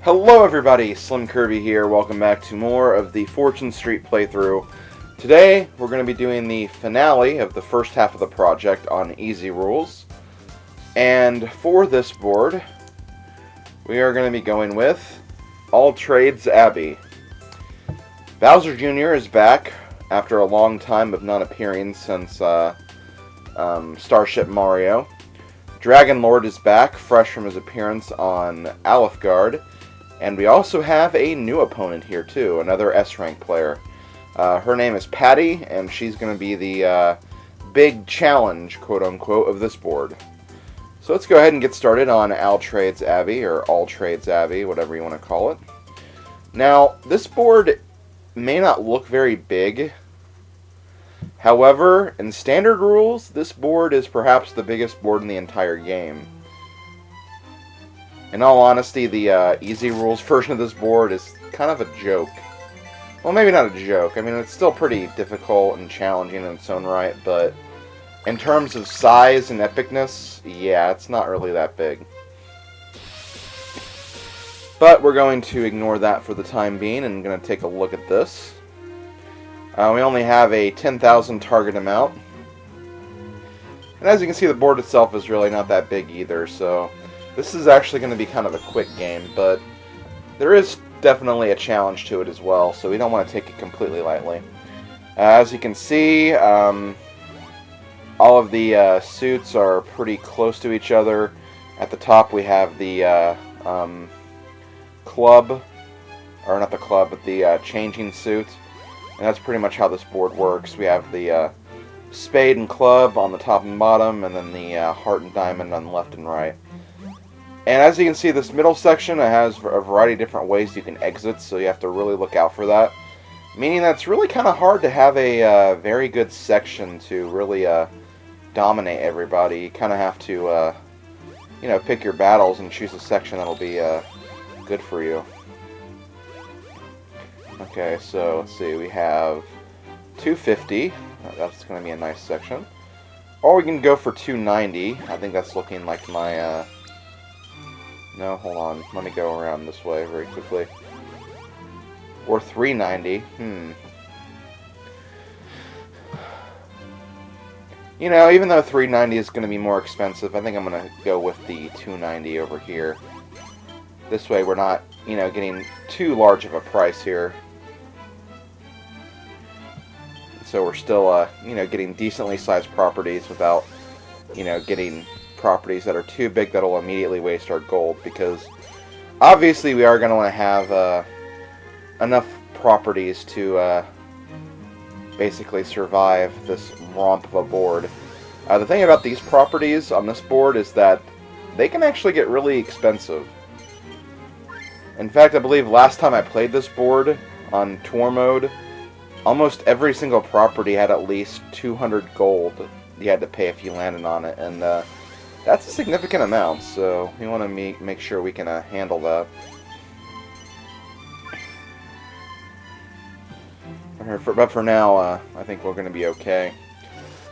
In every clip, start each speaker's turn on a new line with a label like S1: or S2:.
S1: Hello everybody, SlimKirby here. Welcome back to more of the Fortune Street playthrough. Today, we're going to be doing the finale of the first half of the project on easy rules. And for this board, we are going to be going with Alltrades Abbey. Bowser Jr. is back after a long time of not appearing since Starship Mario. Dragonlord is back, fresh from his appearance on Alltrades. And we also have a new opponent here too, another S-rank player. Her name is Patty, and she's going to be the big challenge, quote-unquote, of this board. So let's go ahead and get started on Alltrades Abbey, or Alltrades Abbey, whatever you want to call it. Now, this board may not look very big. However, in standard rules, this board is perhaps the biggest board in the entire game. In all honesty, the easy rules version of this board is kind of a joke. Well, maybe not a joke. I mean, it's still pretty difficult and challenging in its own right, but in terms of size and epicness, yeah, it's not really that big. But we're going to ignore that for the time being and going to take a look at this. We only have a 10,000 target amount. And as you can see, the board itself is really not that big either, so this is actually going to be kind of a quick game, but there is definitely a challenge to it as well, so we don't want to take it completely lightly. As you can see, all of the suits are pretty close to each other. At the top we have the club, or not the club, but the changing suit. And that's pretty much how this board works. We have the spade and club on the top and bottom, and then the heart and diamond on the left and right. And as you can see, this middle section has a variety of different ways you can exit, so you have to really look out for that. Meaning that it's really kind of hard to have a very good section to really dominate everybody. You kind of have to, you know, pick your battles and choose a section that'll be good for you. Okay, so let's see, we have 250. That's going to be a nice section. Or we can go for 290. I think that's looking like my... No, hold on. Let me go around this way very quickly. Or 390. You know, even though 390 is going to be more expensive, I think I'm going to go with the 290 over here. This way we're not, you know, getting too large of a price here. So we're still, you know, getting decently sized properties without, you know, getting properties that are too big that'll immediately waste our gold, because obviously we are going to want to have enough properties to basically survive this romp of a board. The thing about these properties on this board is that they can actually get really expensive. In fact, I believe last time I played this board on tour mode, almost every single property had at least 200 gold you had to pay if you landed on it, and that's a significant amount, so we want to make sure we can handle that. But for now, I think we're going to be okay.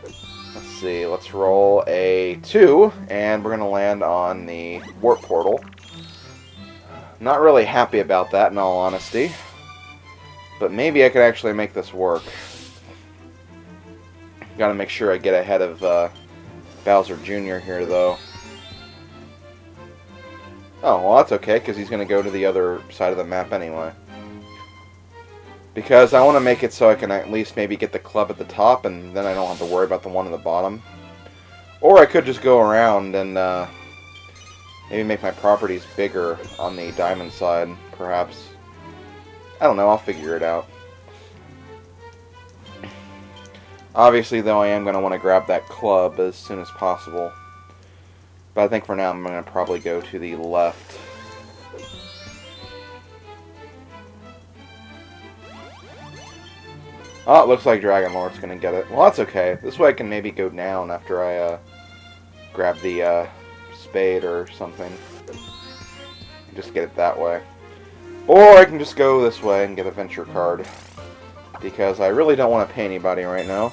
S1: Let's see, let's roll a 2, and we're going to land on the warp portal. Not really happy about that, in all honesty. But maybe I could actually make this work. Gotta make sure I get ahead of Bowser Jr. here, though. Oh, well, that's okay, because he's going to go to the other side of the map anyway. Because I want to make it so I can at least maybe get the club at the top, and then I don't have to worry about the one at the bottom. Or I could just go around and maybe make my properties bigger on the diamond side, perhaps. I don't know, I'll figure it out. Obviously, though, I am going to want to grab that club as soon as possible. But I think for now I'm going to probably go to the left. Oh, it looks like Dragonlord's going to get it. Well, that's okay. This way I can maybe go down after I grab the spade or something. Just get it that way. Or I can just go this way and get a venture card. Because I really don't want to pay anybody right now.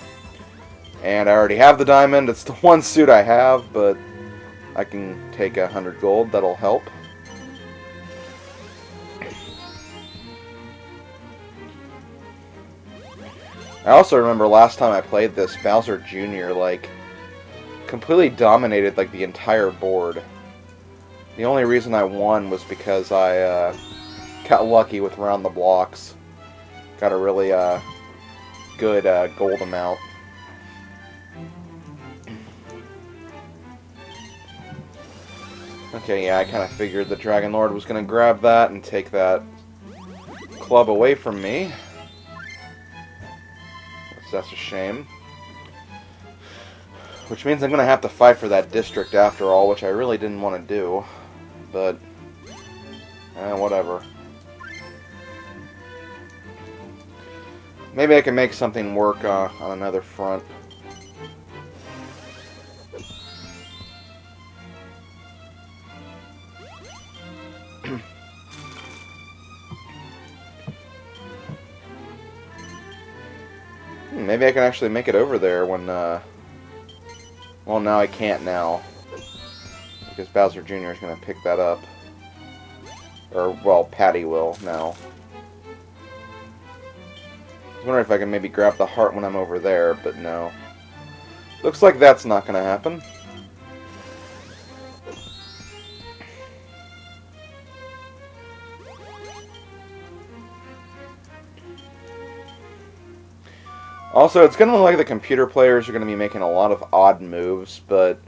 S1: And I already have the diamond. It's the one suit I have, but I can take 100 gold. That'll help. I also remember last time I played this, Bowser Jr., like, completely dominated, like, the entire board. The only reason I won was because I, got lucky with Round the Blocks. Got a really, good, gold amount. Okay, yeah, I kind of figured the Dragonlord was going to grab that and take that club away from me. That's a shame. Which means I'm going to have to fight for that district after all, which I really didn't want to do. But, whatever. Maybe I can make something work on another front. Maybe I can actually make it over there when, well, now I can't now. Because Bowser Jr. is going to pick that up. Or, well, Patty will now. I was wondering if I can maybe grab the heart when I'm over there, but no. Looks like that's not going to happen. Also, it's going to look like the computer players are going to be making a lot of odd moves, but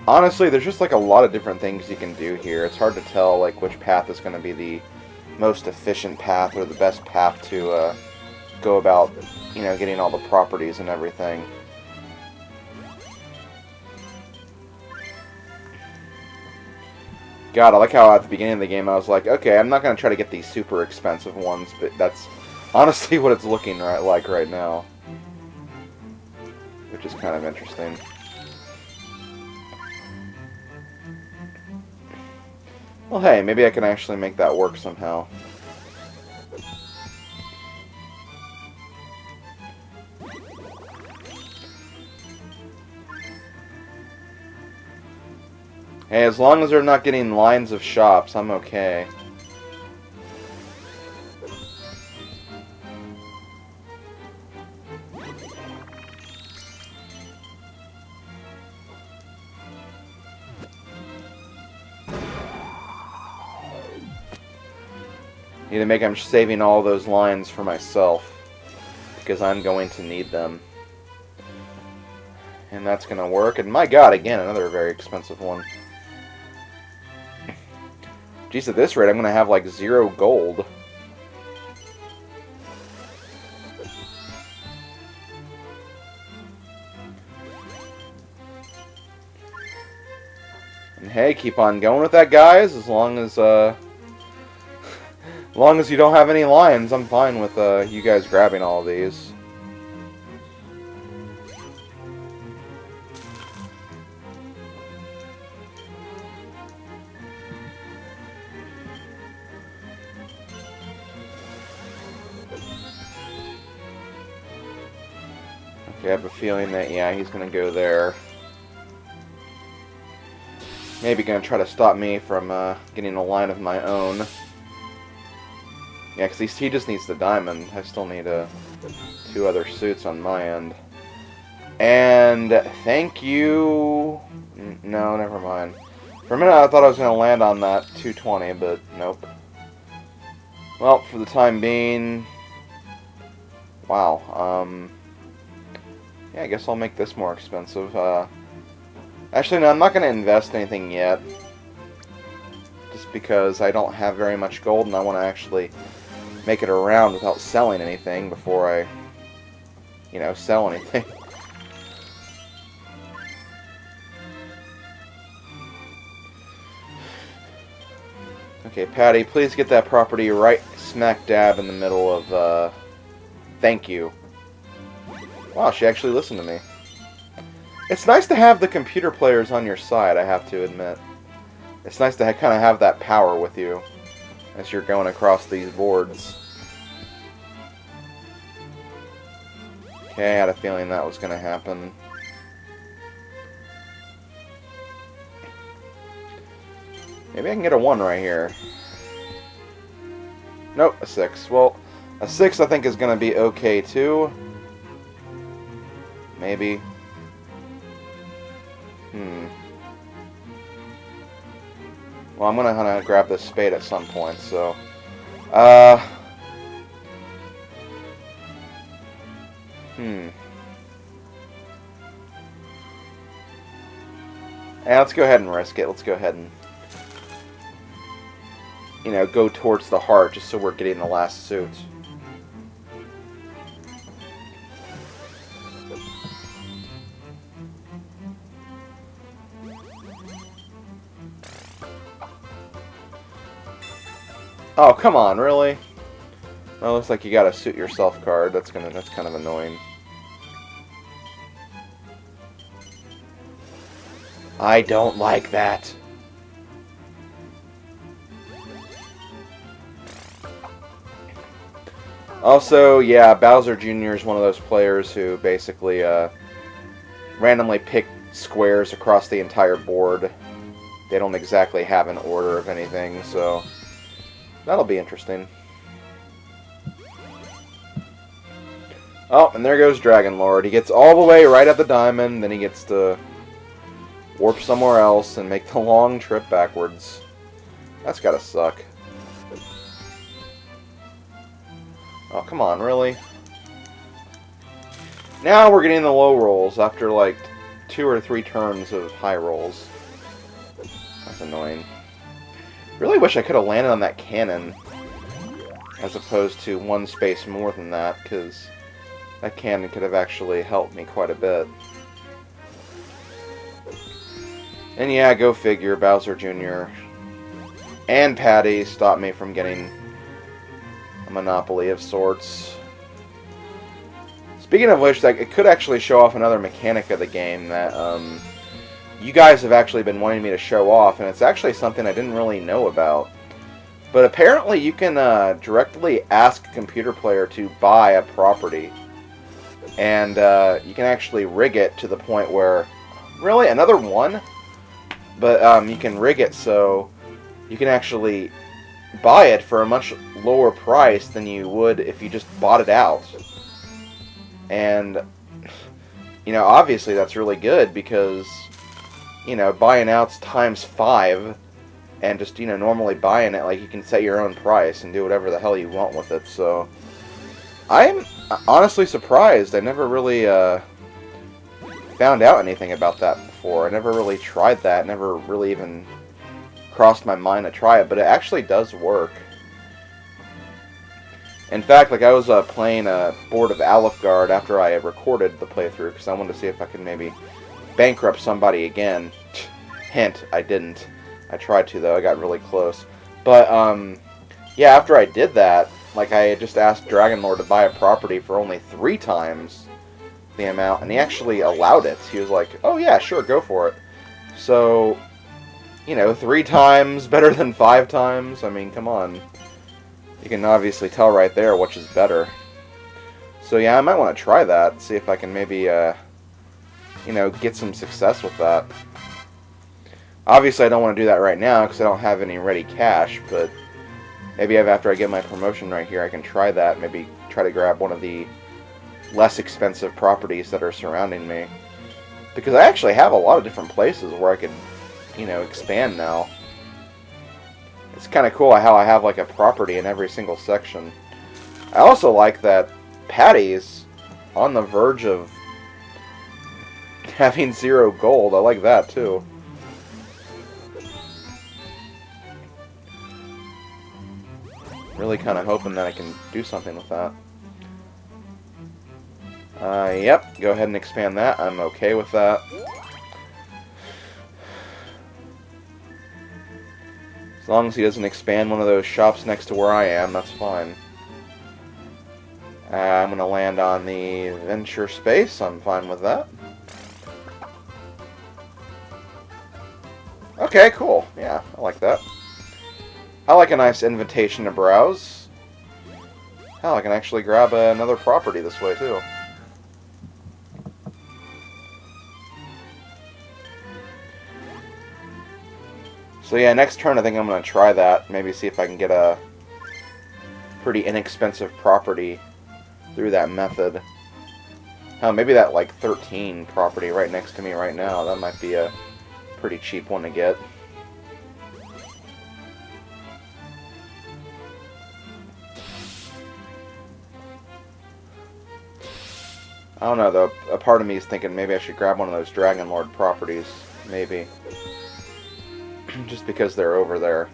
S1: honestly, there's just like a lot of different things you can do here. It's hard to tell like which path is going to be the most efficient path or the best path to go about, you know, getting all the properties and everything. God, I like how at the beginning of the game I was like, okay, I'm not going to try to get these super expensive ones, but that's honestly what it's looking like right now. Which is kind of interesting. Well, hey, maybe I can actually make that work somehow. Hey, as long as they're not getting lines of shops, I'm okay. Need to make I'm saving all those lines for myself, because I'm going to need them. And that's going to work. And my god, again, another very expensive one. Geez, at this rate, I'm going to have like 0 gold. And hey, keep on going with that, guys. As long as you don't have any lions, I'm fine with you guys grabbing all of these. Okay, I have a feeling that, yeah, he's going to go there. Maybe going to try to stop me from getting a line of my own. Yeah, because he just needs the diamond. I still need 2 other suits on my end. And thank you... No, never mind. For a minute I thought I was going to land on that 220, but nope. Well, for the time being... Wow. Yeah, I guess I'll make this more expensive. Actually, no, I'm not going to invest anything yet. Just because I don't have very much gold and I want to actually make it around without selling anything before I, you know, sell anything. Okay, Patty, please get that property right smack dab in the middle of, thank you. Wow, she actually listened to me. It's nice to have the computer players on your side, I have to admit. It's nice to kind of have that power with you as you're going across these boards. Okay, I had a feeling that was going to happen. Maybe I can get a 1 right here. Nope, a 6. Well, A 6 I think is going to be okay too. Maybe. Well, I'm going to grab this spade at some point, so... Yeah, let's go ahead and risk it. Let's go ahead and, you know, go towards the heart just so we're getting the last suit. Oh, come on, really? Well, looks like you got a suit yourself card. That's kind of annoying. I don't like that. Also, yeah, Bowser Jr. is one of those players who basically randomly pick squares across the entire board. They don't exactly have an order of anything, so that'll be interesting. Oh, and there goes Dragonlord. He gets all the way right at the diamond, then he gets to warp somewhere else and make the long trip backwards. That's gotta suck. Oh, come on, really? Now we're getting the low rolls after like 2 or 3 turns of high rolls. That's annoying. Really wish I could have landed on that cannon as opposed to 1 space more than that, because that cannon could have actually helped me quite a bit. And yeah, go figure, Bowser Jr. and Patty stopped me from getting a monopoly of sorts. Speaking of which, like, it could actually show off another mechanic of the game that you guys have actually been wanting me to show off, and it's actually something I didn't really know about. But apparently you can directly ask a computer player to buy a property, and you can actually rig it to the point where... Really? Another one? But you can rig it so you can actually buy it for a much lower price than you would if you just bought it out. And, you know, obviously that's really good because, you know, buying out's times 5 and just, you know, normally buying it, like, you can set your own price and do whatever the hell you want with it. So I'm honestly surprised. I never really found out anything about that before. I never really tried that. Never really even crossed my mind to try it, but it actually does work. In fact, like, I was playing a board of Alltrades after I had recorded the playthrough because I wanted to see if I could maybe bankrupt somebody again. Hint, I didn't. I tried to, though. I got really close. But yeah, after I did that, like, I had just asked Dragonlord to buy a property for only 3 times the amount, and he actually allowed it. He was like, oh yeah, sure, go for it. So, you know, 3 times better than 5 times. I mean, come on. You can obviously tell right there which is better. So yeah, I might want to try that, see if I can maybe, you know, get some success with that. Obviously, I don't want to do that right now because I don't have any ready cash, but maybe after I get my promotion right here, I can try that. Maybe try to grab one of the less expensive properties that are surrounding me. Because I actually have a lot of different places where I could, you know, expand now. It's kind of cool how I have, like, a property in every single section. I also like that Patty's on the verge of having 0 gold. I like that, too. Really kind of hoping that I can do something with that. Yep, go ahead and expand that. I'm okay with that. As long as he doesn't expand one of those shops next to where I am, that's fine. I'm going to land on the venture space. I'm fine with that. Okay, cool. Yeah, I like that. I like a nice invitation to browse. Hell, I can actually grab another property this way, too. So yeah, next turn I think I'm going to try that. Maybe see if I can get a pretty inexpensive property through that method. Hell, maybe that like 13 property right next to me right now, that might be a pretty cheap one to get. I don't know though, a part of me is thinking maybe I should grab one of those Dragonlord properties, maybe. Just because they're over there.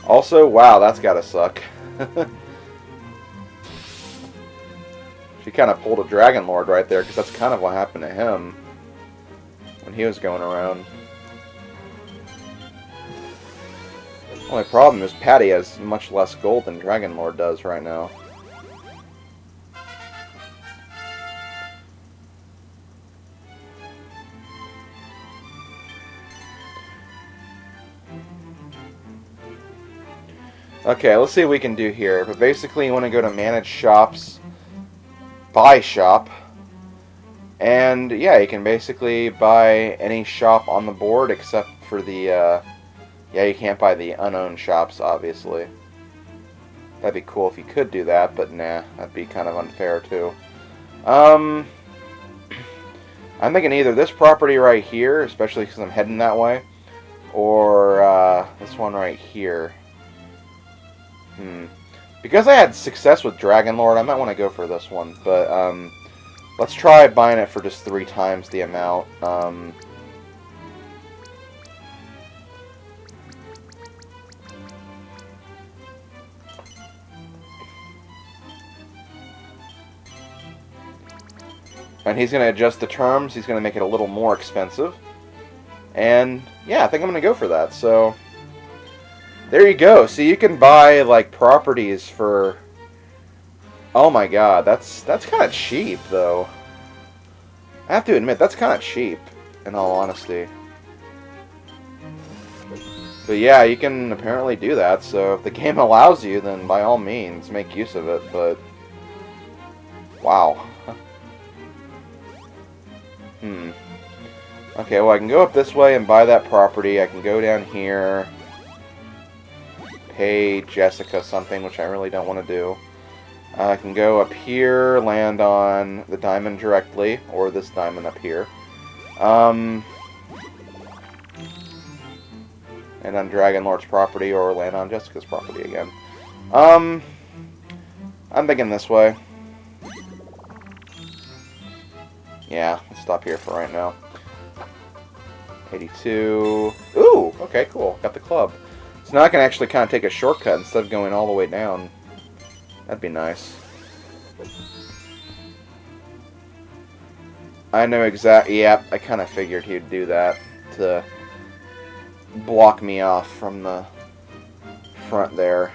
S1: Also, wow, that's gotta suck. She kind of pulled a Dragonlord right there, because that's kind of what happened to him when he was going around. Only problem is Patty has much less gold than Dragonlord does right now. Okay, let's see what we can do here. But basically, you want to go to Manage Shops, Buy Shop, and yeah, you can basically buy any shop on the board except for the, yeah, you can't buy the unowned shops, obviously. That'd be cool if you could do that, but nah, that'd be kind of unfair too. I'm thinking either this property right here, especially because I'm heading that way, or this one right here. Because I had success with Dragonlord, I might want to go for this one. But let's try buying it for just 3 times the amount. And he's going to adjust the terms. He's going to make it a little more expensive. And yeah, I think I'm going to go for that. So there you go. So you can buy like properties for, oh my god, that's kind of cheap though. I have to admit, that's kind of cheap in all honesty. But yeah, you can apparently do that. So if the game allows you, then by all means make use of it. But wow. Okay, well I can go up this way and buy that property. I can go down here, pay Jessica something, which I really don't want to do. I can go up here, land on the diamond directly, or this diamond up here. And on Dragonlord's property, or land on Jessica's property again. I'm thinking this way. Yeah, let's stop here for right now. 82. Ooh, okay, cool. Got the club. So now I can actually kind of take a shortcut instead of going all the way down. That'd be nice. I know exactly. Yep, I kind of figured he'd do that to block me off from the front there.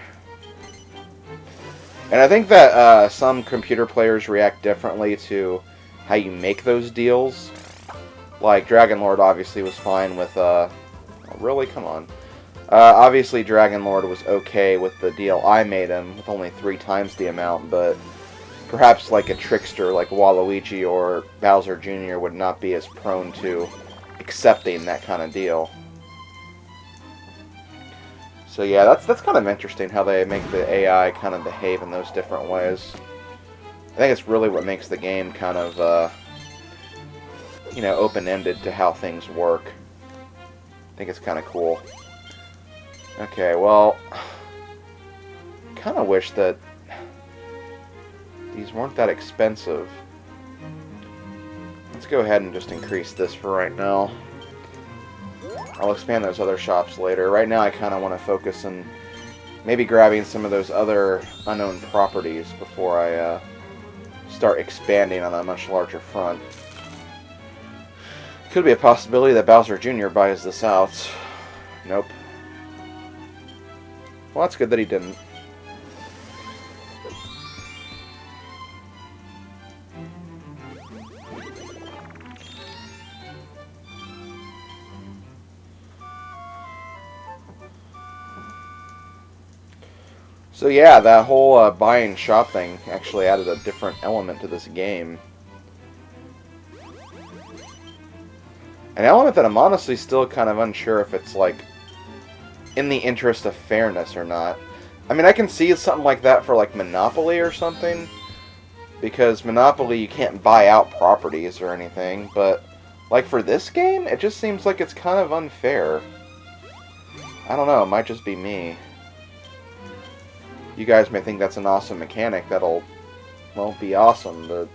S1: And I think that some computer players react differently to how you make those deals. Like, Dragonlord obviously was fine with, really? Come on. Obviously, Dragonlord was okay with the deal I made him, with only 3 times the amount, but perhaps like a trickster like Waluigi or Bowser Jr. would not be as prone to accepting that kind of deal. So yeah, that's kind of interesting how they make the AI kind of behave in those different ways. I think it's really what makes the game kind of, you know, open-ended to how things work. I think it's kind of cool. Okay, well, kind of wish that these weren't that expensive. Let's go ahead and just increase this for right now. I'll expand those other shops later. Right now I kind of want to focus on maybe grabbing some of those other unowned properties before I start expanding on a much larger front. Could be a possibility that Bowser Jr. buys this out. Nope. Well, that's good that he didn't. So yeah, that whole buy and shop thing actually added a different element to this game. An element that I'm honestly still kind of unsure if it's like in the interest of fairness or not. I mean, I can see something like that for, like, Monopoly or something. Because Monopoly, you can't buy out properties or anything. But, like, for this game, it just seems like it's kind of unfair. I don't know, it might just be me. You guys may think that's an awesome mechanic that'll, well, be awesome, but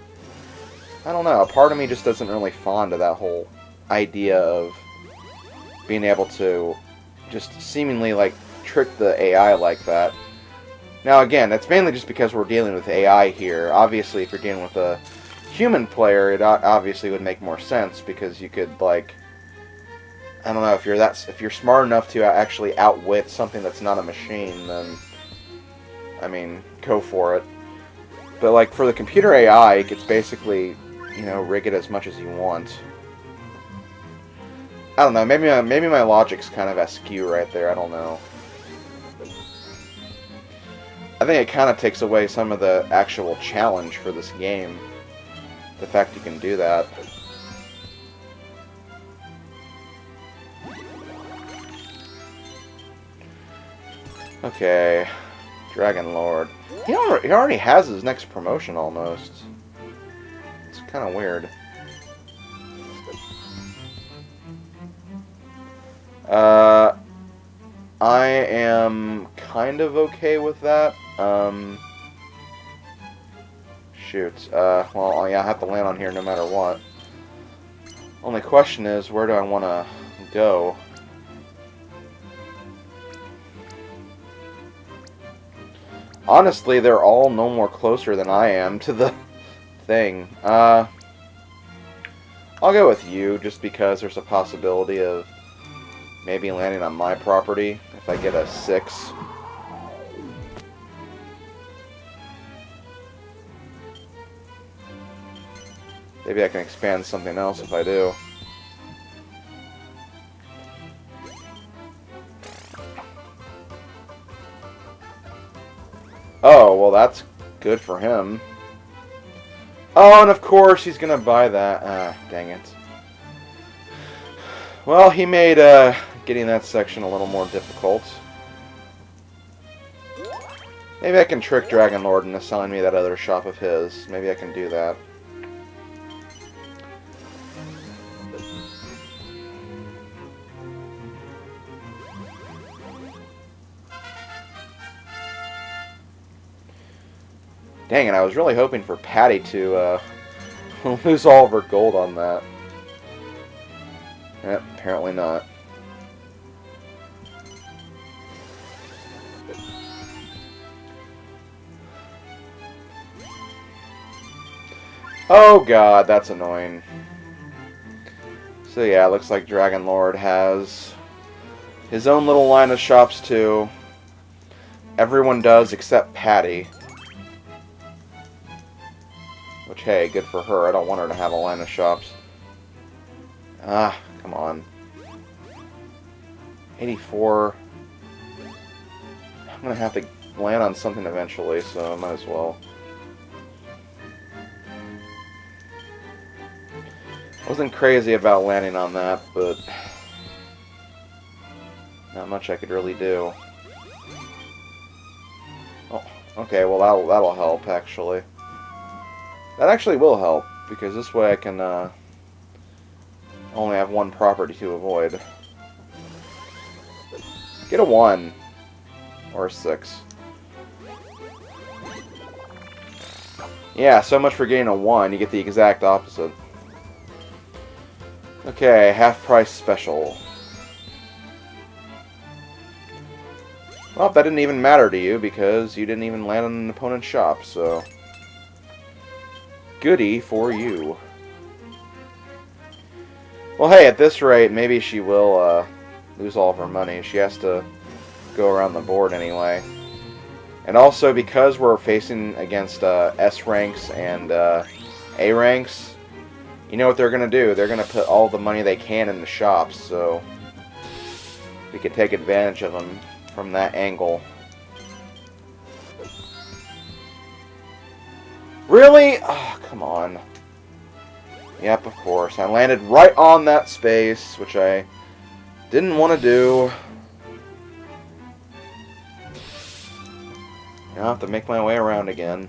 S1: I don't know. A part of me just doesn't really fond of that whole idea of being able to just seemingly, like, trick the AI like that. Now, again, it's mainly just because we're dealing with AI here. Obviously, if you're dealing with a human player, it obviously would make more sense because you could, like, I don't know, if you're smart enough to actually outwit something that's not a machine, then, I mean, go for it. But, like, for the computer AI, it's basically, you know, rig it as much as you want. I don't know, maybe my logic's kind of askew right there, I don't know. I think it kind of takes away some of the actual challenge for this game. The fact you can do that. Okay, Dragonlord. He already has his next promotion almost. It's kind of weird. I am kind of okay with that. Shoot. Well, yeah, I have to land on here no matter what. Only question is, where do I want to go? Honestly, they're all no more closer than I am to the thing. I'll go with you, just because there's a possibility of maybe landing on my property if I get a 6. Maybe I can expand something else if I do. Oh, well, that's good for him. Oh, and of course he's gonna buy that. Ah, dang it. Well, he made getting that section a little more difficult. Maybe I can trick Dragonlord into selling me that other shop of his. Maybe I can do that. Dang it, I was really hoping for Patty to lose all of her gold on that. Yep, apparently not. Oh god, that's annoying. So yeah, it looks like Dragonlord has his own little line of shops too. Everyone does except Patty. Which, hey, good for her. I don't want her to have a line of shops. Ah, come on. 84. I'm going to have to land on something eventually, so I might as well. Wasn't crazy about landing on that, but not much I could really do. Oh, okay, well that'll help, actually. That actually will help, because this way I can only have one property to avoid. Get a 1. Or a 6. Yeah, so much for getting a 1. You get the exact opposite. Okay, half price special. Well, that didn't even matter to you, because you didn't even land on an opponent's shop, so goody for you. Well, hey, at this rate, maybe she will lose all of her money. She has to go around the board anyway. And also, because we're facing against S ranks and A ranks, you know what they're going to do? They're going to put all the money they can in the shops, so we could take advantage of them from that angle. Really? Oh, come on. Yep, of course. I landed right on that space, which I didn't want to do. I'll have to make my way around again.